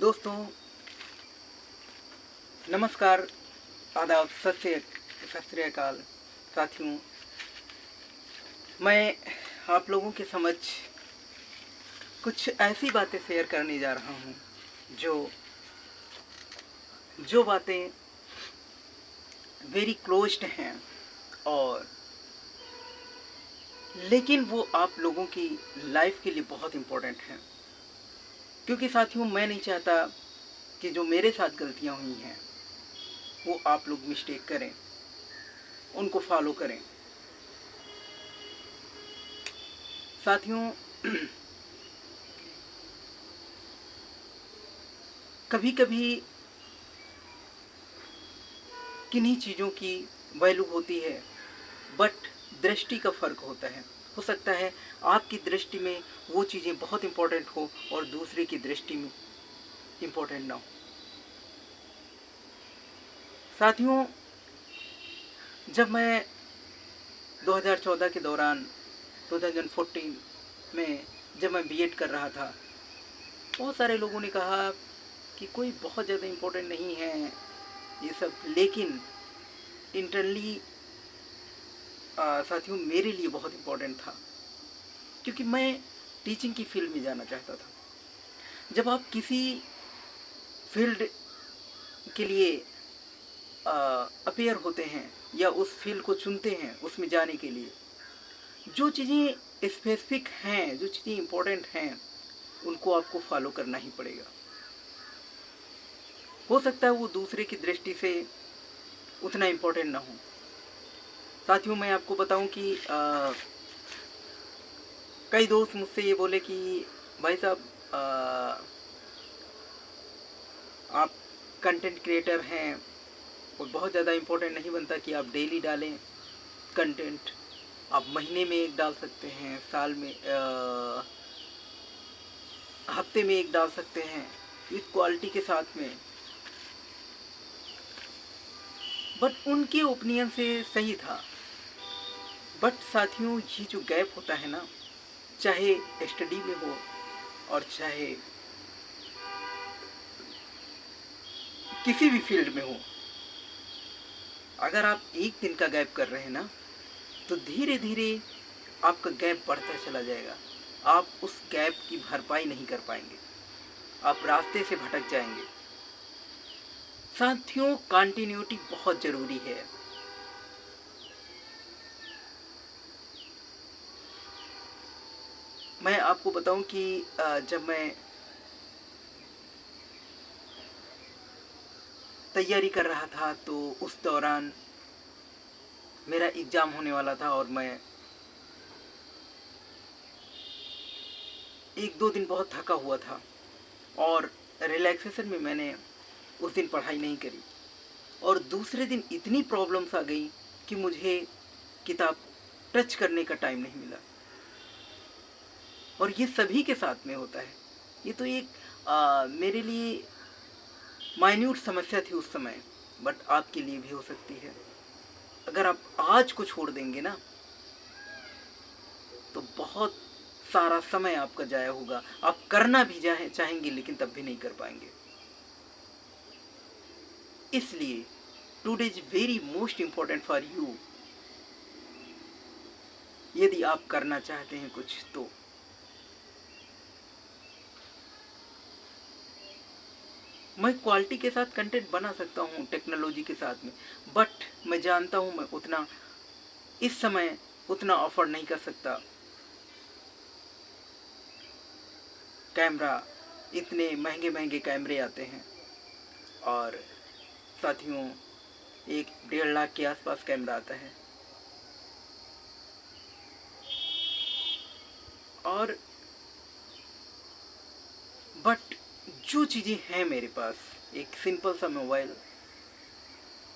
दोस्तों, नमस्कार, आदाब, सत श्री अकाल। साथियों, मैं आप लोगों के समक्ष कुछ ऐसी बातें शेयर करने जा रहा हूँ जो जो बातें वेरी क्लोज्ड हैं, और लेकिन वो आप लोगों की लाइफ के लिए बहुत इम्पोर्टेंट हैं। क्योंकि साथियों, मैं नहीं चाहता कि जो मेरे साथ गलतियाँ हुई हैं वो आप लोग मिस्टेक करें, उनको फॉलो करें। साथियों, कभी कभी किन्हीं चीज़ों की वैल्यू होती है, बट दृष्टि का फ़र्क होता है। हो सकता है आपकी दृष्टि में वो चीज़ें बहुत इम्पोर्टेंट हो और दूसरे की दृष्टि में इम्पोर्टेंट ना हो। साथियों, जब मैं 2014 के दौरान 2014 में जब मैं बीएड कर रहा था, बहुत सारे लोगों ने कहा कि कोई बहुत ज़्यादा इम्पोर्टेंट नहीं है ये सब, लेकिन इंटरनली साथियों मेरे लिए बहुत इम्पोर्टेंट था, क्योंकि मैं टीचिंग की फील्ड में जाना चाहता था। जब आप किसी फील्ड के लिए अपेयर होते हैं या उस फील्ड को चुनते हैं उसमें जाने के लिए, जो चीज़ें स्पेसिफिक हैं, जो चीज़ें इम्पोर्टेंट हैं, उनको आपको फॉलो करना ही पड़ेगा। हो सकता है वो दूसरे की दृष्टि से उतना इम्पोर्टेंट ना हो। साथियों, मैं आपको बताऊं कि कई दोस्त मुझसे ये बोले कि भाई साहब, आप कंटेंट क्रिएटर हैं और बहुत ज़्यादा इम्पोर्टेंट नहीं बनता कि आप डेली डालें कंटेंट। आप महीने में एक डाल सकते हैं, साल में हफ्ते में एक डाल सकते हैं विथ क्वालिटी के साथ में। बट उनके ओपिनियन से सही था। बट साथियों, ये जो गैप होता है ना, चाहे स्टडी में हो और चाहे किसी भी फील्ड में हो, अगर आप एक दिन का गैप कर रहे हैं ना, तो धीरे धीरे आपका गैप बढ़ता चला जाएगा। आप उस गैप की भरपाई नहीं कर पाएंगे, आप रास्ते से भटक जाएंगे। साथियों, कंटिन्यूटी बहुत ज़रूरी है। मैं आपको बताऊं कि जब मैं तैयारी कर रहा था तो उस दौरान मेरा एग्ज़ाम होने वाला था, और मैं एक दो दिन बहुत थका हुआ था, और रिलैक्सेशन में मैंने उस दिन पढ़ाई नहीं करी, और दूसरे दिन इतनी प्रॉब्लम्स आ गई कि मुझे किताब टच करने का टाइम नहीं मिला। और ये सभी के साथ में होता है। ये तो एक मेरे लिए माइन्यूट समस्या थी उस समय, बट आपके लिए भी हो सकती है। अगर आप आज को छोड़ देंगे ना, तो बहुत सारा समय आपका जाया होगा। आप करना भी चाहेंगे, लेकिन तब भी नहीं कर पाएंगे। इसलिए today is very most important for you. यदि आप करना चाहते हैं कुछ, तो मैं क्वालिटी के साथ कंटेंट बना सकता हूँ टेक्नोलॉजी के साथ में, बट मैं जानता हूँ मैं उतना इस समय उतना ऑफर नहीं कर सकता। कैमरा, इतने महंगे महंगे कैमरे आते हैं, और साथियों 1-1.5 लाख के आसपास कैमरा आता है। और बट जो चीज़ें हैं मेरे पास, एक सिंपल सा मोबाइल,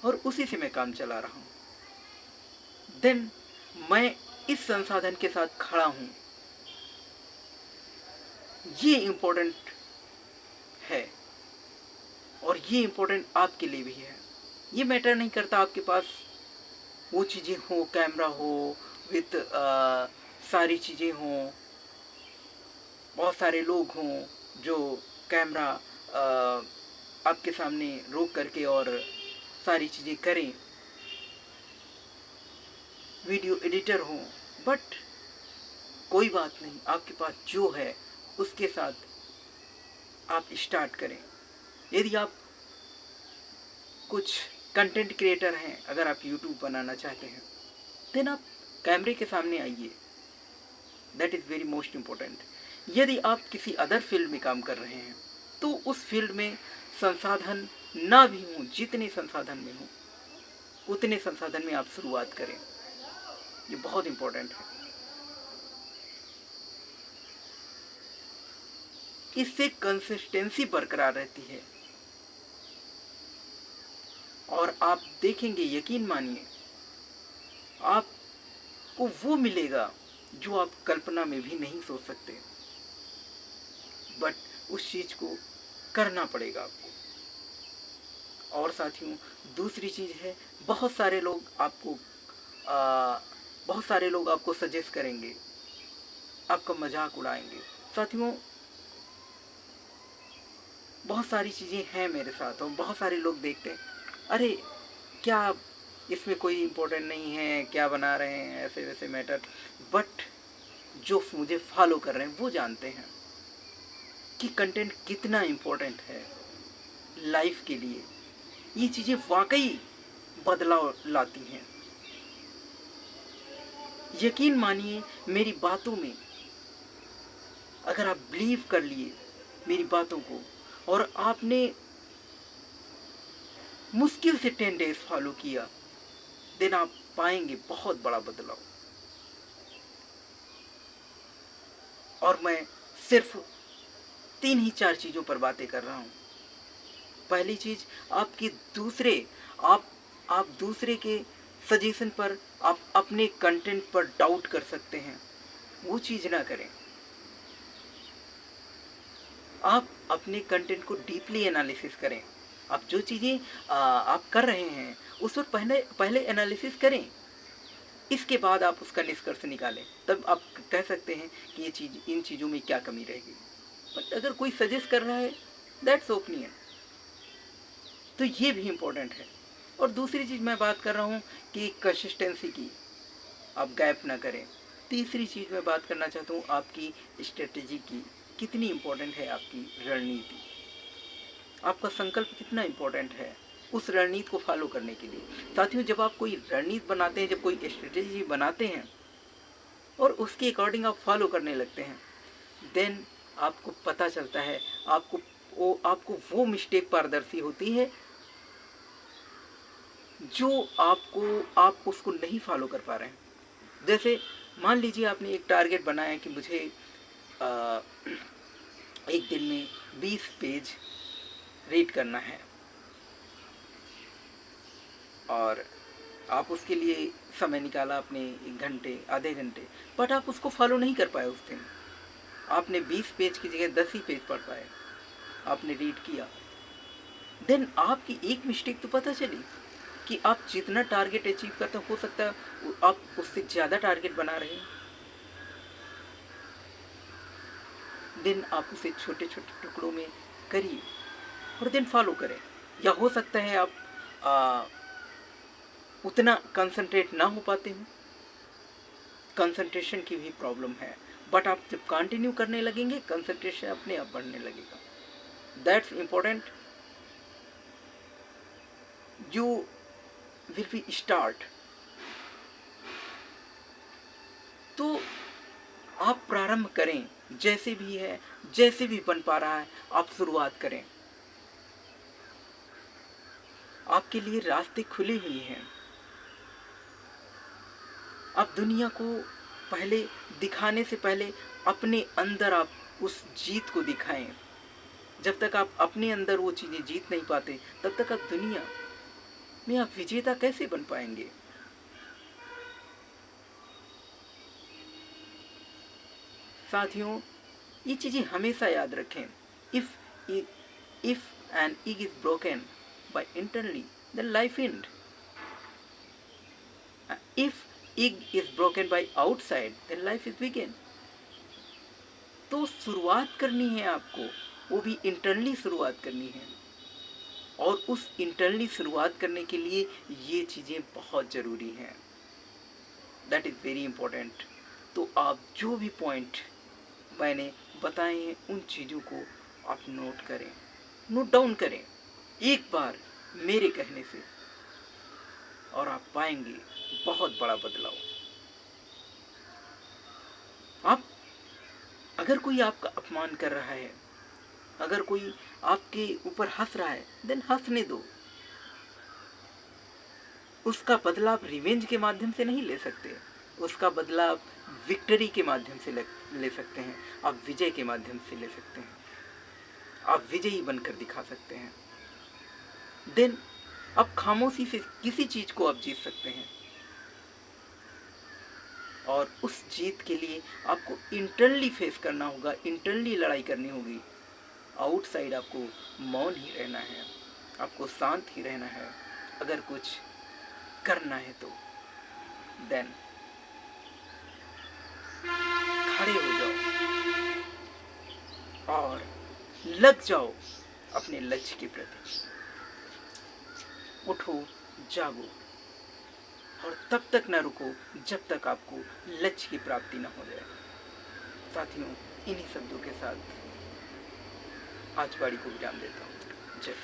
और उसी से मैं काम चला रहा हूँ। देन मैं इस संसाधन के साथ खड़ा हूँ। ये इम्पोर्टेंट है, और ये इम्पोर्टेंट आपके लिए भी है। ये मैटर नहीं करता आपके पास वो चीज़ें हो, कैमरा हो विथ सारी चीज़ें हों, बहुत सारे लोग हों जो कैमरा आपके सामने रोक करके और सारी चीज़ें करें, वीडियो एडिटर हो, बट कोई बात नहीं, आपके पास जो है उसके साथ आप स्टार्ट करें। यदि आप कुछ कंटेंट क्रिएटर हैं, अगर आप यूट्यूब बनाना चाहते हैं, देन आप कैमरे के सामने आइए, that is very most important. यदि आप किसी अदर फील्ड में काम कर रहे हैं तो उस फील्ड में संसाधन ना भी हों, जितने संसाधन में हों उतने संसाधन में आप शुरुआत करें, ये बहुत इम्पोर्टेंट है। इससे कंसिस्टेंसी बरकरार रहती है और आप देखेंगे, यकीन मानिए, आपको वो मिलेगा जो आप कल्पना में भी नहीं सोच सकते, बट उस चीज़ को करना पड़ेगा आपको। और साथियों, दूसरी चीज़ है, बहुत सारे लोग आपको सजेस्ट करेंगे, आपका मजाक उड़ाएंगे। साथियों, बहुत सारी चीज़ें हैं मेरे साथ और बहुत सारे लोग देखते हैं, अरे क्या इसमें कोई इम्पोर्टेंट नहीं है, क्या बना रहे हैं, ऐसे वैसे मैटर। बट जो मुझे फॉलो कर रहे हैं वो जानते हैं कि कंटेंट कितना इम्पोर्टेंट है लाइफ के लिए। ये चीज़ें वाकई बदलाव लाती हैं। यकीन मानिए, मेरी बातों में अगर आप बिलीव कर लिए मेरी बातों को और आपने मुश्किल से 10 डेज फॉलो किया, देन आप पाएंगे बहुत बड़ा बदलाव। और मैं सिर्फ 3 ही 4 चीज़ों पर बातें कर रहा हूँ। पहली चीज़, आप दूसरे के सजेशन पर आप अपने कंटेंट पर डाउट कर सकते हैं, वो चीज़ ना करें। आप अपने कंटेंट को डीपली एनालिसिस करें। आप जो चीज़ें आप कर रहे हैं उस पर पहले एनालिसिस करें, इसके बाद आप उसका निष्कर्ष निकालें। तब आप कह सकते हैं कि इन चीज़ों में क्या कमी रहेगी। बट अगर कोई सजेस्ट कर रहा है, दैट्स ओपिनियन, तो ये भी इम्पोर्टेंट है। और दूसरी चीज़ मैं बात कर रहा हूँ कि कंसिस्टेंसी की, आप गैप ना करें। तीसरी चीज़ मैं बात करना चाहता हूँ आपकी स्ट्रेटेजी की, कितनी इम्पोर्टेंट है आपकी रणनीति, आपका संकल्प कितना इम्पोर्टेंट है उस रणनीति को फॉलो करने के लिए। साथियों, जब आप कोई रणनीति बनाते हैं, जब कोई स्ट्रेटेजी बनाते हैं और उसके अकॉर्डिंग आप फॉलो करने लगते हैं, देन आपको पता चलता है, आपको वो मिस्टेक पारदर्शी होती है जो आप उसको नहीं फॉलो कर पा रहे हैं। जैसे मान लीजिए आपने एक टारगेट बनाया कि मुझे एक दिन में 20 पेज रीड करना है, और आप उसके लिए समय निकाला अपने 1 घंटे, आधे घंटे, बट आप उसको फॉलो नहीं कर पाए उस दिन। आपने 20 पेज की जगह 10 ही पेज पढ़ पाए, आपने रीड किया। देन आपकी एक मिस्टेक तो पता चली कि आप जितना टारगेट अचीव करते हो सकता है आप उससे ज़्यादा टारगेट बना रहे हैं। देन आप उसे छोटे छोटे टुकड़ों में करिए और देन फॉलो करें। या हो सकता है आप उतना कंसंट्रेट ना हो पाते हो, कंसंट्रेशन की भी प्रॉब्लम है, बट आप जब कंटिन्यू करने लगेंगे कंसंट्रेशन अपने आप बढ़ने लगेगा। That's important. You will be start, तो आप प्रारंभ करें, जैसे भी है, जैसे भी बन पा रहा है आप शुरुआत करें। आपके लिए रास्ते खुले हुए हैं। आप दुनिया को पहले दिखाने से पहले अपने अंदर आप उस जीत को दिखाएं। जब तक आप अपने अंदर वो चीज़ें जीत नहीं पाते, तब तक आप दुनिया में आप विजेता कैसे बन पाएंगे। साथियों, ये चीज़ें हमेशा याद रखें। If an egg is broken by internally, then life end. If egg is broken by outside, then life is begin. तो शुरुआत करनी है आपको वो भी इंटरनली शुरुआत करनी है। और उस इंटरनली शुरुआत करने के लिए ये चीज़ें बहुत ज़रूरी हैं। That is very important. तो आप जो भी पॉइंट मैंने बताए हैं उन चीज़ों को आप नोट करें, नोट डाउन करें एक बार मेरे कहने से, और आप पाएंगे बहुत बड़ा बदलाव। आप अगर कोई आपका अपमान कर रहा है, अगर कोई आपके ऊपर हंस रहा है, देन हंसने दो। उसका बदला आप रिवेंज के माध्यम से नहीं ले सकते, उसका बदला आप विक्ट्री के माध्यम से ले सकते हैं, आप विजय के माध्यम से ले सकते हैं, आप विजयी बनकर दिखा सकते हैं। देन आप खामोशी से किसी चीज को आप जीत सकते हैं। और उस जीत के लिए आपको इंटरनली फेस करना होगा, इंटरनली लड़ाई करनी होगी। आउटसाइड आपको मौन ही रहना है, आपको शांत ही रहना है। अगर कुछ करना है तो देन खड़े हो जाओ और लग जाओ अपने लक्ष्य के प्रति। उठो, जागो, और तब तक न रुको जब तक आपको लक्ष्य की प्राप्ति न हो जाए। साथियों, इन्हीं शब्दों के साथ आज वाणी को विराम देता हूँ। जय।